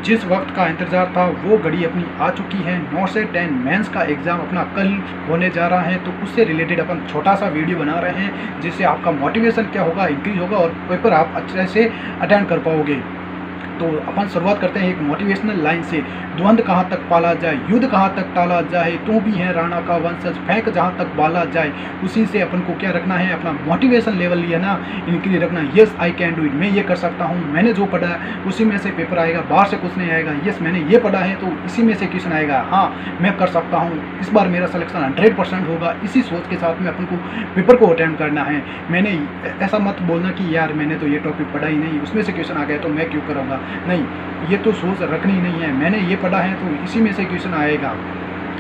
जिस वक्त का इंतज़ार था वो घड़ी अपनी आ चुकी है। 9 से 10 मेंस का एग्ज़ाम अपना कल होने जा रहा है, तो उससे रिलेटेड अपन छोटा सा वीडियो बना रहे हैं जिससे आपका मोटिवेशन क्या होगा, इंक्रीज होगा और पेपर आप अच्छे से अटेंड कर पाओगे। तो अपन शुरुआत करते हैं एक मोटिवेशनल लाइन से। द्वंद कहाँ तक पाला जाए, युद्ध कहाँ तक टाला जाए, तू भी है राणा का वंशज, फेंक जहाँ तक बाला जाए। उसी से अपन को क्या रखना है, अपना मोटिवेशन लेवल लिया ना इंक्रीज रखना। Yes I can do it, मैं ये कर सकता हूँ, मैंने जो पढ़ा है उसी में से पेपर आएगा, बाहर से कुछ नहीं आएगा। यस मैंने ये पढ़ा है तो इसी में से क्वेश्चन आएगा, हाँ मैं कर सकता हूँ, इस बार मेरा सिलेक्शन 100% होगा। इसी सोच के साथ में अपन को पेपर को अटेम्प्ट करना है। मैंने ऐसा मत बोलना कि यार मैंने तो ये टॉपिक पढ़ा ही नहीं, उसमें से क्वेश्चन आ गया तो मैं क्यों करूँगा, नहीं, ये तो सोच रखनी नहीं है। मैंने ये पढ़ा है तो इसी में से क्वेश्चन आएगा,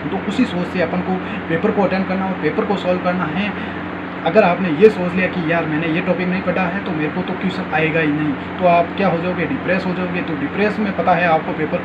तो उसी सोच से अपन को पेपर को अटेंड करना और पेपर को सॉल्व करना है। अगर आपने ये सोच लिया कि यार मैंने ये टॉपिक नहीं पढ़ा है तो मेरे को तो क्वेश्चन आएगा ही नहीं, तो आप क्या हो जाओगे, डिप्रेस हो जाओगे। तो डिप्रेस में पता है आपको पेपर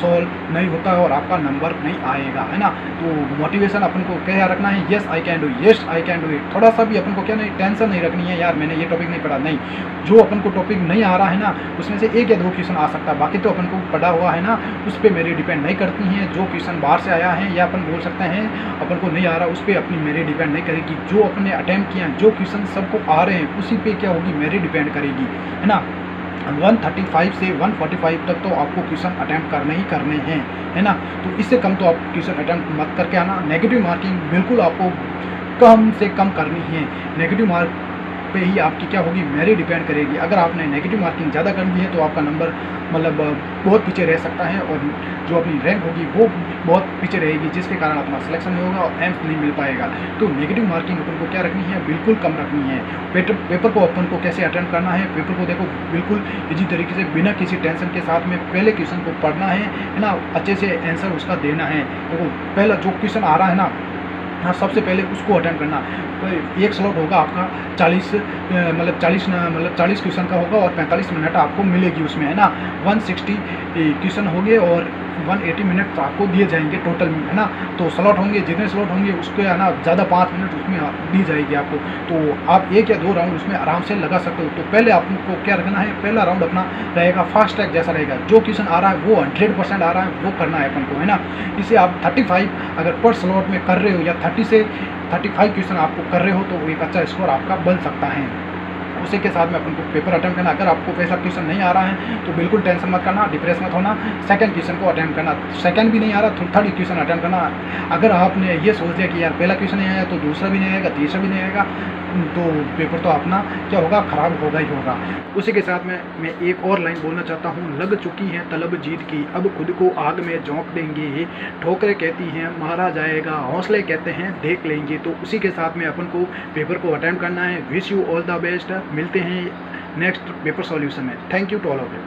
सॉल्व नहीं होता है और आपका नंबर नहीं आएगा, है ना। तो मोटिवेशन अपन को क्या रखना है, yes I can do, yes I can do it. थोड़ा सा भी अपन को क्या नहीं, टेंशन नहीं रखनी है यार मैंने ये टॉपिक नहीं पढ़ा, नहीं, जो अपन को टॉपिक नहीं आ रहा है ना उसमें से 1 या 2 क्वेश्चन आ सकता है, बाकी तो अपन को पढ़ा हुआ है ना, उस पर मेरी डिपेंड नहीं करती हैं। जो क्वेश्चन बाहर से आया है या अपन बोल सकते हैं अपन को नहीं आ रहा, उस पर अपनी मेरी डिपेंड नहीं करेगी। जो अपने अटैम्प्ट किया, जो क्वेश्चन सबको आ रहे हैं उसी पे क्या होगी, मेरी डिपेंड करेगी, है ना। 135 से 145 तक तो आपको क्वेश्चन अटैम्प्ट करने ही करने हैं, है ना। तो इससे कम तो आप क्वेश्चन अटैम्प्ट मत करके आना। नेगेटिव मार्किंग बिल्कुल आपको कम से कम करनी है। नेगेटिव मार्क पे ही आपकी क्या होगी, मेरी डिपेंड करेगी। अगर आपने नेगेटिव मार्किंग ज़्यादा कर दी है तो आपका नंबर मतलब बहुत पीछे रह सकता है और जो अपनी रैंक होगी वो बहुत पीछे रहेगी, जिसके कारण अपना सिलेक्शन नहीं होगा और एम्स नहीं मिल पाएगा। तो नेगेटिव मार्किंग अपन को क्या रखनी है, बिल्कुल कम रखनी है। पेपर को अपन को कैसे अटेंड करना है, पेपर को देखो बिल्कुल इजी तरीके से बिना किसी टेंशन के साथ में पहले क्वेश्चन को पढ़ना है ना, अच्छे से आंसर उसका देना है। देखो पहला जो क्वेश्चन आ रहा है ना, हाँ सबसे पहले उसको अटेंड करना। तो एक स्लॉट होगा आपका 40 क्वेश्चन का होगा और 45 मिनट आपको मिलेगी उसमें, है ना। 160 क्वेश्चन होंगे और 180 मिनट आपको दिए जाएंगे टोटल में, है ना। तो स्लॉट होंगे, जितने स्लॉट होंगे उसके है ना ज़्यादा 5 मिनट उसमें दी जाएगी आपको। तो आप 1 या 2 राउंड उसमें आराम से लगा सकते हो। तो पहले आपको क्या रखना है, पहला राउंड अपना रहेगा फास्ट ट्रैक जैसा रहेगा। जो क्वेश्चन आ रहा है वो 100% आ रहा है वो करना है अपन को, है ना। इसे आप 35 अगर पर स्लॉट में कर रहे हो या 30 से 35 क्वेश्चन आपको कर रहे हो तो एक अच्छा स्कोर आपका बन सकता है। उसी के साथ में अपन को पेपर अटेम्प्ट करना। अगर आपको पैसा क्वेश्चन नहीं आ रहा है तो बिल्कुल टेंशन मत करना, डिप्रेस मत होना। सेकंड क्वेश्चन को अटेम्प्ट करना, सेकंड भी नहीं आ रहा तो थर्ड क्वेश्चन अटेम्प्ट करना। अगर आपने ये सोच लिया कि यार पहला क्वेश्चन नहीं आया तो दूसरा भी नहीं आएगा, तीसरा भी नहीं आएगा, तो पेपर तो अपना क्या होगा, ख़राब होगा ही होगा। उसी के साथ में मैं एक और लाइन बोलना चाहता हूँ, लग चुकी है तलब जीत की, अब खुद को आग में झोंक देंगे। ठोकरें कहती हैं मारा जाएगा, हौसले कहते हैं देख लेंगे। तो उसी के साथ में अपन को पेपर को अटेम्प्ट करना है। Wish you all the best. मिलते हैं नेक्स्ट पेपर सॉल्यूशन में। Thank you to all of you.